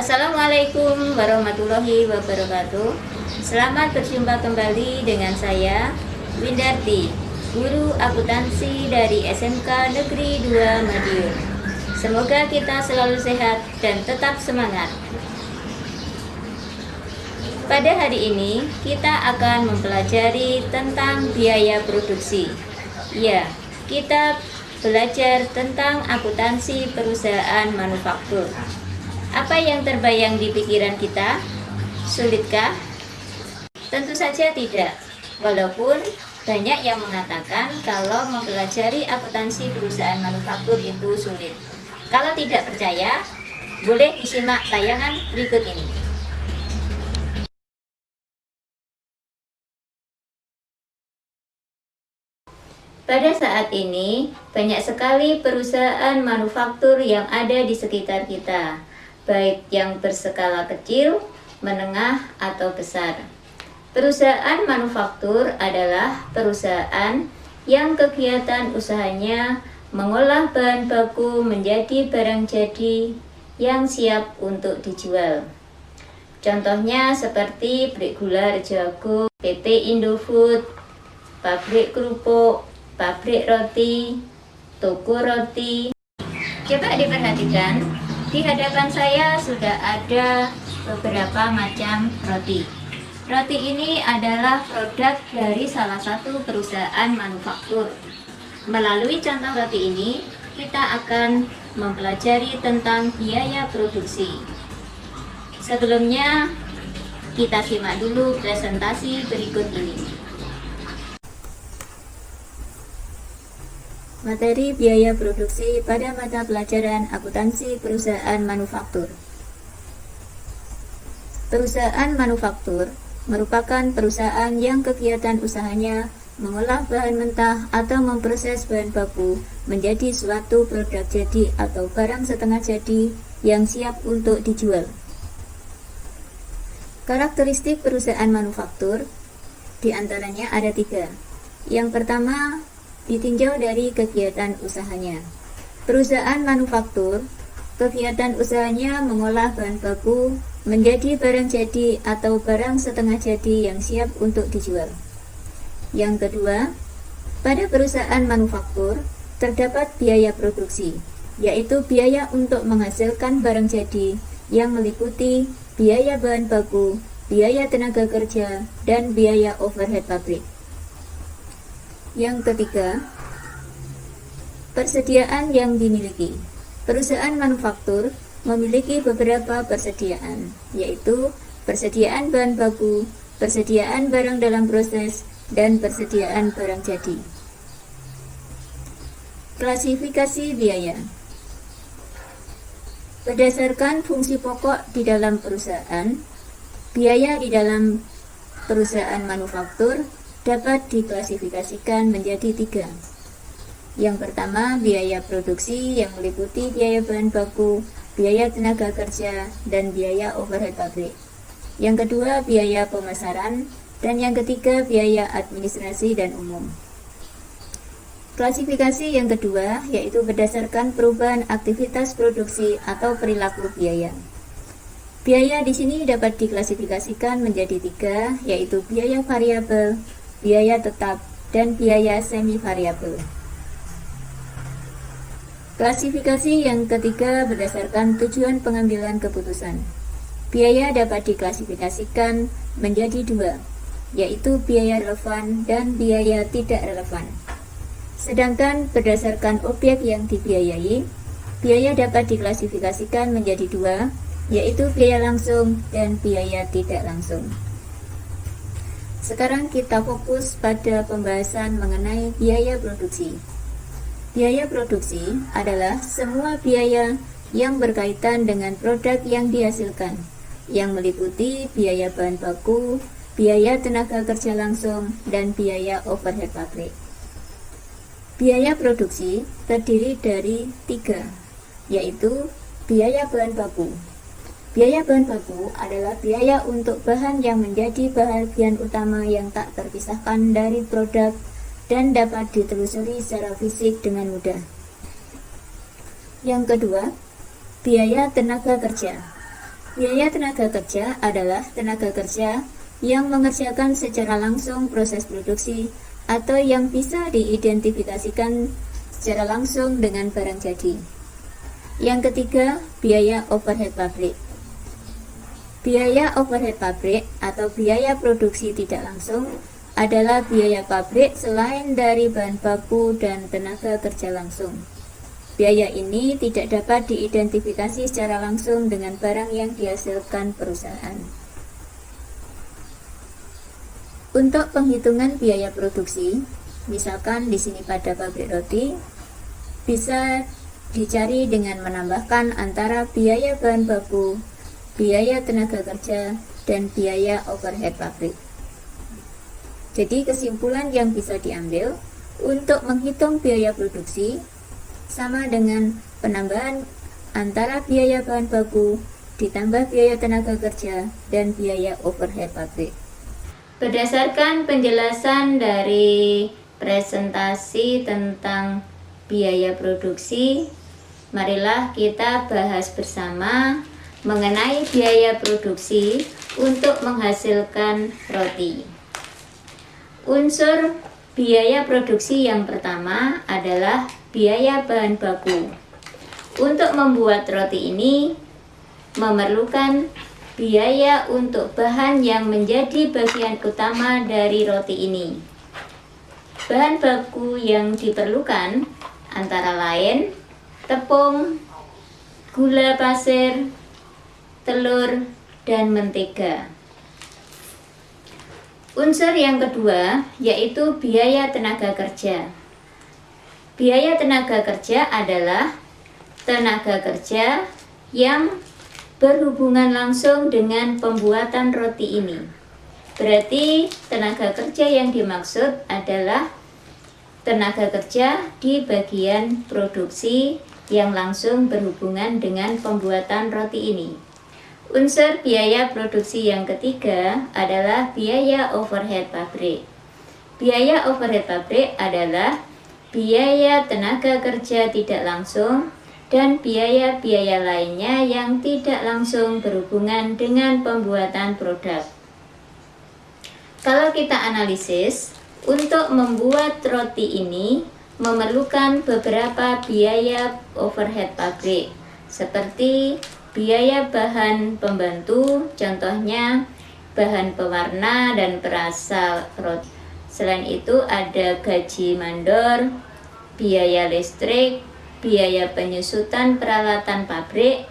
Assalamualaikum warahmatullahi wabarakatuh. Selamat berjumpa kembali dengan saya, Windarti, guru akuntansi dari SMK Negeri 2 Madiun. Semoga kita selalu sehat dan tetap semangat. Pada hari ini, kita akan mempelajari tentang biaya produksi. Ya, kita belajar tentang akuntansi perusahaan manufaktur. Apa yang terbayang di pikiran kita? Sulitkah? Tentu saja tidak. Walaupun banyak yang mengatakan kalau mempelajari akuntansi perusahaan manufaktur itu sulit. Kalau tidak percaya, boleh disimak tayangan berikut ini. Pada saat ini, banyak sekali perusahaan manufaktur yang ada di sekitar kita, baik yang berskala kecil, menengah, atau besar. Perusahaan manufaktur adalah perusahaan yang kegiatan usahanya mengolah bahan baku menjadi barang jadi yang siap untuk dijual. Contohnya seperti pabrik gula Jago, PT Indofood, pabrik kerupuk, pabrik roti, toko roti. Coba diperhatikan, di hadapan saya sudah ada beberapa macam roti. Roti ini adalah produk dari salah satu perusahaan manufaktur. Melalui contoh roti ini, kita akan mempelajari tentang biaya produksi. Sebelumnya, kita simak dulu presentasi berikut ini. Materi biaya produksi pada mata pelajaran akuntansi perusahaan manufaktur. Perusahaan manufaktur merupakan perusahaan yang kegiatan usahanya mengolah bahan mentah atau memproses bahan baku menjadi suatu produk jadi atau barang setengah jadi yang siap untuk dijual. Karakteristik perusahaan manufaktur diantaranya ada 3. Yang pertama, ditinjau dari kegiatan usahanya. Perusahaan manufaktur, kegiatan usahanya mengolah bahan baku menjadi barang jadi atau barang setengah jadi yang siap untuk dijual. Yang kedua, pada perusahaan manufaktur terdapat biaya produksi, yaitu biaya untuk menghasilkan barang jadi yang meliputi biaya bahan baku, biaya tenaga kerja, dan biaya overhead pabrik. Yang ketiga, persediaan yang dimiliki. Perusahaan manufaktur memiliki beberapa persediaan, yaitu persediaan bahan baku, persediaan barang dalam proses, dan persediaan barang jadi. Klasifikasi biaya. Berdasarkan fungsi pokok di dalam perusahaan, biaya di dalam perusahaan manufaktur dapat diklasifikasikan menjadi 3. Yang pertama, biaya produksi yang meliputi biaya bahan baku, biaya tenaga kerja, dan biaya overhead pabrik. Yang kedua, biaya pemasaran, dan yang ketiga, biaya administrasi dan umum. Klasifikasi yang kedua yaitu berdasarkan perubahan aktivitas produksi atau perilaku biaya. Biaya di sini dapat diklasifikasikan menjadi 3, yaitu biaya variabel, biaya tetap, dan biaya semi variabel. Klasifikasi yang ketiga berdasarkan tujuan pengambilan keputusan. Biaya dapat diklasifikasikan menjadi 2, yaitu biaya relevan dan biaya tidak relevan. Sedangkan berdasarkan objek yang dibiayai, biaya dapat diklasifikasikan menjadi 2, yaitu biaya langsung dan biaya tidak langsung. Sekarang kita fokus pada pembahasan mengenai biaya produksi. Biaya produksi adalah semua biaya yang berkaitan dengan produk yang dihasilkan, yang meliputi biaya bahan baku, biaya tenaga kerja langsung, dan biaya overhead pabrik. Biaya produksi terdiri dari 3, yaitu biaya bahan baku. Biaya bahan baku adalah biaya untuk bahan yang menjadi bagian utama yang tak terpisahkan dari produk dan dapat ditelusuri secara fisik dengan mudah. Yang kedua, biaya tenaga kerja. Biaya tenaga kerja adalah tenaga kerja yang mengerjakan secara langsung proses produksi atau yang bisa diidentifikasikan secara langsung dengan barang jadi. Yang ketiga, biaya overhead pabrik. Biaya overhead pabrik atau biaya produksi tidak langsung adalah biaya pabrik selain dari bahan baku dan tenaga kerja langsung. Biaya ini tidak dapat diidentifikasi secara langsung dengan barang yang dihasilkan perusahaan. Untuk penghitungan biaya produksi, misalkan di sini pada pabrik roti, bisa dicari dengan menambahkan antara biaya bahan baku, biaya tenaga kerja, dan biaya overhead pabrik. Jadi kesimpulan yang bisa diambil untuk menghitung biaya produksi sama dengan penambahan antara biaya bahan baku ditambah biaya tenaga kerja dan biaya overhead pabrik. Berdasarkan penjelasan dari presentasi tentang biaya produksi, marilah kita bahas bersama mengenai biaya produksi untuk menghasilkan roti. Unsur biaya produksi yang pertama adalah biaya bahan baku. Untuk membuat roti ini memerlukan biaya untuk bahan yang menjadi bagian utama dari roti ini. Bahan baku yang diperlukan antara lain tepung, gula pasir, telur, dan mentega. Unsur yang kedua yaitu biaya tenaga kerja. Biaya tenaga kerja adalah tenaga kerja yang berhubungan langsung dengan pembuatan roti ini. Berarti tenaga kerja yang dimaksud adalah tenaga kerja di bagian produksi yang langsung berhubungan dengan pembuatan roti ini. Unsur biaya produksi yang ketiga adalah biaya overhead pabrik. Biaya overhead pabrik adalah biaya tenaga kerja tidak langsung dan biaya-biaya lainnya yang tidak langsung berhubungan dengan pembuatan produk. Kalau kita analisis, untuk membuat roti ini memerlukan beberapa biaya overhead pabrik, seperti biaya bahan pembantu, contohnya bahan pewarna dan perasa roti. Selain itu ada gaji mandor, biaya listrik, biaya penyusutan peralatan pabrik,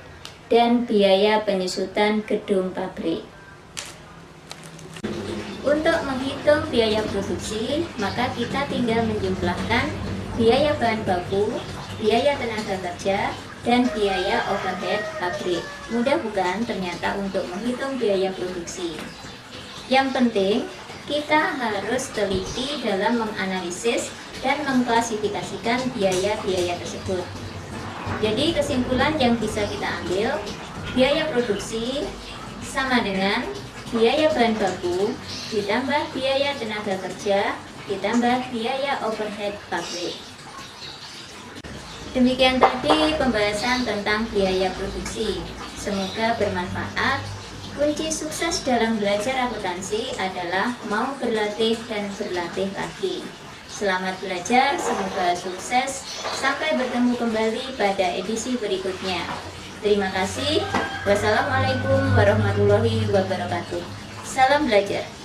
dan biaya penyusutan gedung pabrik. Untuk menghitung biaya produksi, maka kita tinggal menjumlahkan biaya bahan baku, biaya tenaga kerja, dan biaya overhead pabrik. Mudah bukan ternyata untuk menghitung biaya produksi? Yang penting, kita harus teliti dalam menganalisis dan mengklasifikasikan biaya-biaya tersebut. Jadi kesimpulan yang bisa kita ambil, biaya produksi sama dengan biaya bahan baku ditambah biaya tenaga kerja ditambah biaya overhead pabrik. Demikian tadi pembahasan tentang biaya produksi. Semoga bermanfaat. Kunci sukses dalam belajar akuntansi adalah mau berlatih dan berlatih lagi. Selamat belajar, semoga sukses. Sampai bertemu kembali pada edisi berikutnya. Terima kasih. Wassalamualaikum warahmatullahi wabarakatuh. Salam belajar.